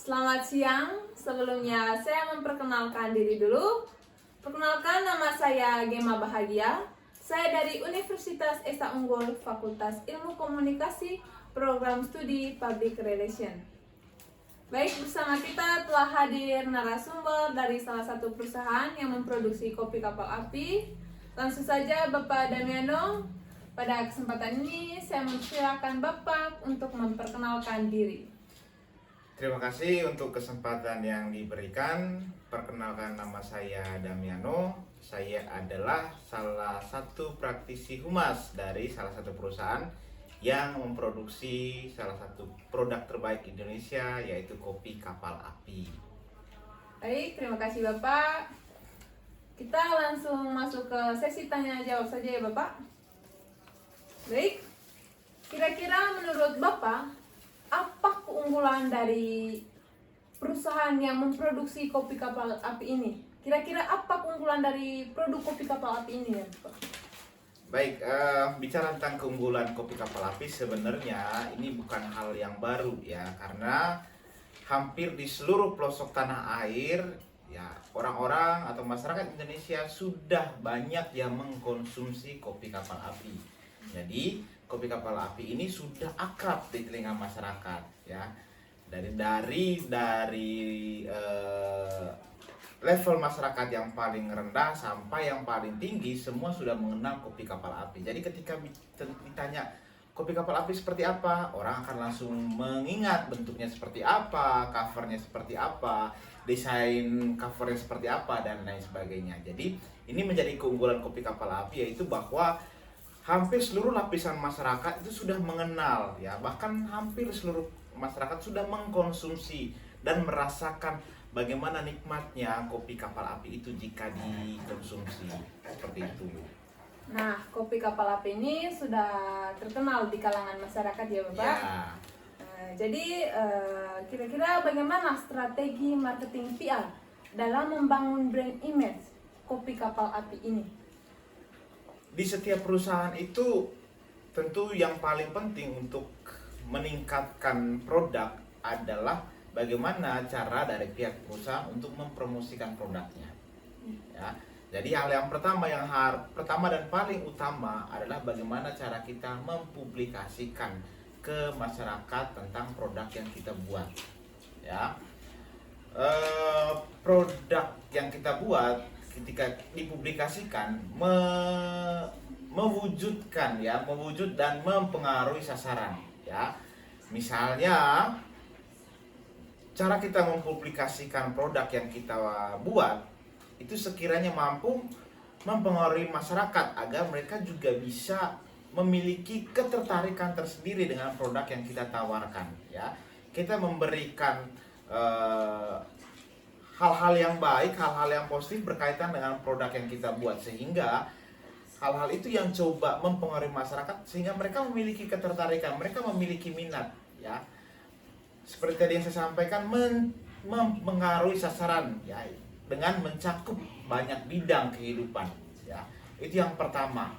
Selamat siang. Sebelumnya saya memperkenalkan diri dulu. Perkenalkan, nama saya Gema Bahagia. Saya dari Universitas Esa Unggul, Fakultas Ilmu Komunikasi, Program Studi Public Relation. Baik, bersama kita telah hadir narasumber dari salah satu perusahaan yang memproduksi kopi kapal api. Langsung saja Bapak Damiano. Pada kesempatan ini saya mempersilakan Bapak untuk memperkenalkan diri. Terima kasih untuk kesempatan yang diberikan. Perkenalkan, nama saya Damiano. Saya adalah salah satu praktisi humas dari salah satu perusahaan yang memproduksi salah satu produk terbaik Indonesia, yaitu kopi kapal api. Baik, terima kasih Bapak. Kita langsung masuk ke sesi tanya jawab saja ya Bapak. Baik, kira-kira menurut Bapak, apa keunggulan dari perusahaan yang memproduksi kopi kapal api ini? Kira-kira apa keunggulan dari produk kopi kapal api ini ya Bapak? Baik, bicara tentang keunggulan kopi kapal api, sebenarnya ini bukan hal yang baru ya, karena hampir di seluruh pelosok tanah air ya, orang-orang atau masyarakat Indonesia sudah banyak yang mengkonsumsi kopi kapal api. Jadi kopi kapal api ini sudah akrab di telinga masyarakat ya, dari level masyarakat yang paling rendah sampai yang paling tinggi, semua sudah mengenal kopi kapal api. Jadi ketika ditanya kopi kapal api seperti apa, orang akan langsung mengingat bentuknya seperti apa, covernya seperti apa, desain covernya seperti apa, dan lain sebagainya. Jadi ini menjadi keunggulan kopi kapal api, yaitu bahwa hampir seluruh lapisan masyarakat itu sudah mengenal ya, bahkan hampir seluruh masyarakat sudah mengkonsumsi dan merasakan bagaimana nikmatnya kopi kapal api itu jika dikonsumsi seperti itu. Nah, kopi kapal api ini sudah terkenal di kalangan masyarakat ya Bapak. Ya. Jadi kira-kira bagaimana strategi marketing PR dalam membangun brand image kopi kapal api ini? Di setiap perusahaan itu tentu yang paling penting untuk meningkatkan produk adalah bagaimana cara dari pihak perusahaan untuk mempromosikan produknya. Ya. Jadi hal yang pertama dan paling utama adalah bagaimana cara kita mempublikasikan ke masyarakat tentang produk yang kita buat. Ya. Produk yang kita buat ketika dipublikasikan mewujud dan mempengaruhi sasaran ya. Misalnya cara kita mempublikasikan produk yang kita buat itu sekiranya mampu mempengaruhi masyarakat agar mereka juga bisa memiliki ketertarikan tersendiri dengan produk yang kita tawarkan ya. Kita memberikan hal-hal yang baik, hal-hal yang positif berkaitan dengan produk yang kita buat, sehingga hal-hal itu yang coba mempengaruhi masyarakat sehingga mereka memiliki ketertarikan, mereka memiliki minat ya. Seperti tadi yang saya sampaikan, mempengaruhi sasaran ya, dengan mencakup banyak bidang kehidupan ya. Itu yang pertama.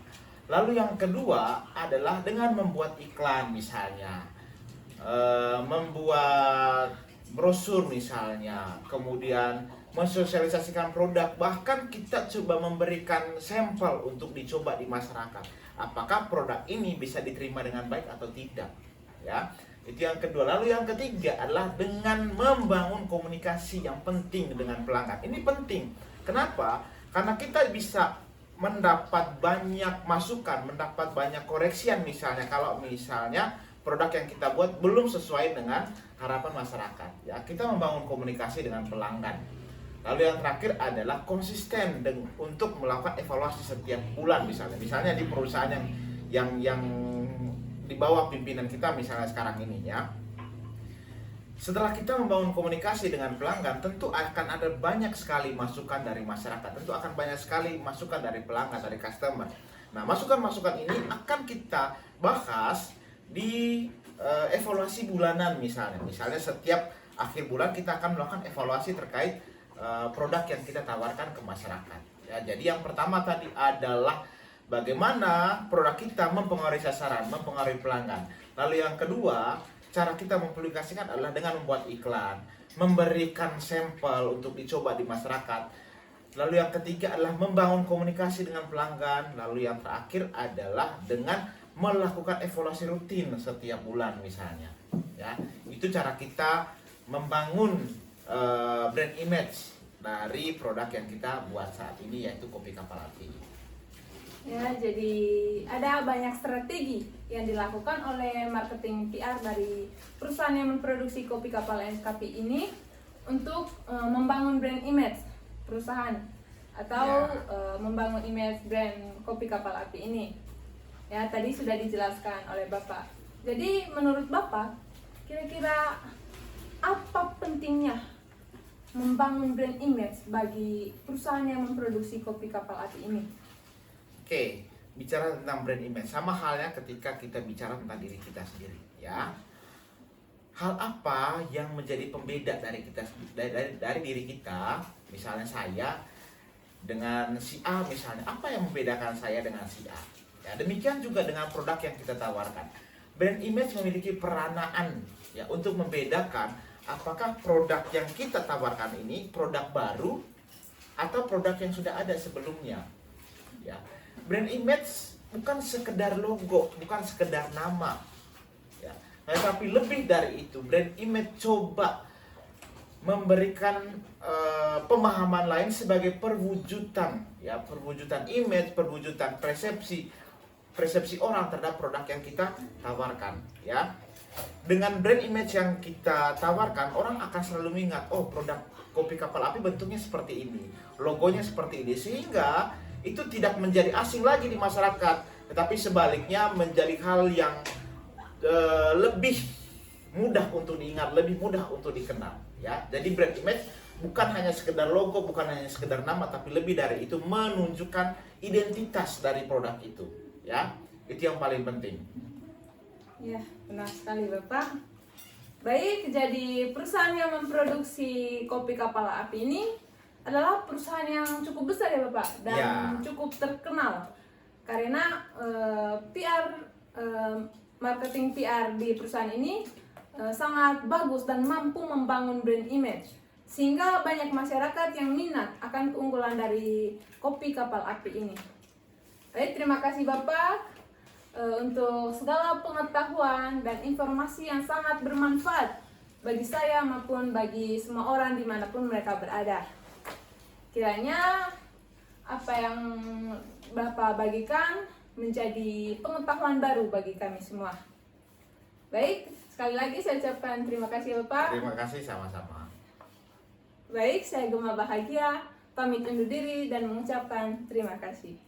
Lalu yang kedua adalah dengan membuat iklan, misalnya membuat brosur misalnya, kemudian mensosialisasikan produk, bahkan kita coba memberikan sampel untuk dicoba di masyarakat. Apakah produk ini bisa diterima dengan baik atau tidak? Ya, itu yang kedua. Lalu yang ketiga adalah dengan membangun komunikasi yang penting dengan pelanggan. Ini penting. Kenapa? Karena kita bisa mendapat banyak masukan, mendapat banyak koreksian misalnya kalau misalnya produk yang kita buat belum sesuai dengan harapan masyarakat ya. Kita membangun komunikasi dengan pelanggan. Lalu yang terakhir adalah konsisten untuk melakukan evaluasi setiap bulan, misalnya di perusahaan yang di bawah pimpinan kita misalnya sekarang ini ya. Setelah kita membangun komunikasi dengan pelanggan, tentu akan ada banyak sekali masukan dari masyarakat, tentu akan banyak sekali masukan dari pelanggan, dari customer. Nah, masukan-masukan ini akan kita bahas di evaluasi bulanan misalnya. Misalnya setiap akhir bulan kita akan melakukan evaluasi terkait produk yang kita tawarkan ke masyarakat. Ya, jadi yang pertama tadi adalah bagaimana produk kita mempengaruhi sasaran, mempengaruhi pelanggan. Lalu yang kedua, cara kita mempublikasikan adalah dengan membuat iklan. memberikan sampel untuk dicoba di masyarakat. Lalu yang ketiga adalah membangun komunikasi dengan pelanggan. Lalu yang terakhir adalah dengan melakukan evaluasi rutin setiap bulan misalnya. Ya, itu cara kita membangun brand image dari produk yang kita buat saat ini, yaitu kopi kapal api. Ya, jadi ada banyak strategi yang dilakukan oleh marketing PR dari perusahaan yang memproduksi kopi kapal SKP ini untuk membangun brand image perusahaan atau membangun image brand kopi kapal api ini. Ya, tadi sudah dijelaskan oleh Bapak. Jadi menurut Bapak, kira-kira apa pentingnya membangun brand image bagi perusahaan yang memproduksi kopi kapal api ini? Oke, bicara tentang brand image, sama halnya ketika kita bicara tentang diri kita sendiri, ya. Hal apa yang menjadi pembeda dari kita, dari diri kita? Misalnya saya dengan si A misalnya, apa yang membedakan saya dengan si A? Ya, demikian juga dengan produk yang kita tawarkan. Brand image memiliki peranan ya untuk membedakan apakah produk yang kita tawarkan ini produk baru atau produk yang sudah ada sebelumnya. Ya. Brand image bukan sekedar logo, bukan sekedar nama. Ya. Tetapi lebih dari itu, brand image coba memberikan pemahaman lain sebagai perwujudan, ya, perwujudan image, perwujudan persepsi orang terhadap produk yang kita tawarkan, ya. Dengan brand image yang kita tawarkan, orang akan selalu mengingat, oh, produk kopi kapal api bentuknya seperti ini, logonya seperti ini, sehingga itu tidak menjadi asing lagi di masyarakat, tetapi sebaliknya menjadi hal yang lebih mudah untuk diingat, lebih mudah untuk dikenal, ya. Jadi brand image bukan hanya sekedar logo, bukan hanya sekedar nama, tapi lebih dari itu menunjukkan identitas dari produk itu, ya. Itu yang paling penting. Ya, benar sekali Bapak. Baik, jadi perusahaan yang memproduksi kopi kapal api ini adalah perusahaan yang cukup besar ya Bapak, dan cukup terkenal karena marketing PR di perusahaan ini sangat bagus dan mampu membangun brand image, sehingga banyak masyarakat yang minat akan keunggulan dari kopi kapal api ini. Baik, terima kasih Bapak untuk segala pengetahuan dan informasi yang sangat bermanfaat bagi saya maupun bagi semua orang dimanapun mereka berada. Kiranya apa yang Bapak bagikan menjadi pengetahuan baru bagi kami semua. Baik, sekali lagi saya ucapkan terima kasih Bapak. Terima kasih, sama-sama. Baik, saya Gema Bahagia, pamit undur diri dan mengucapkan terima kasih.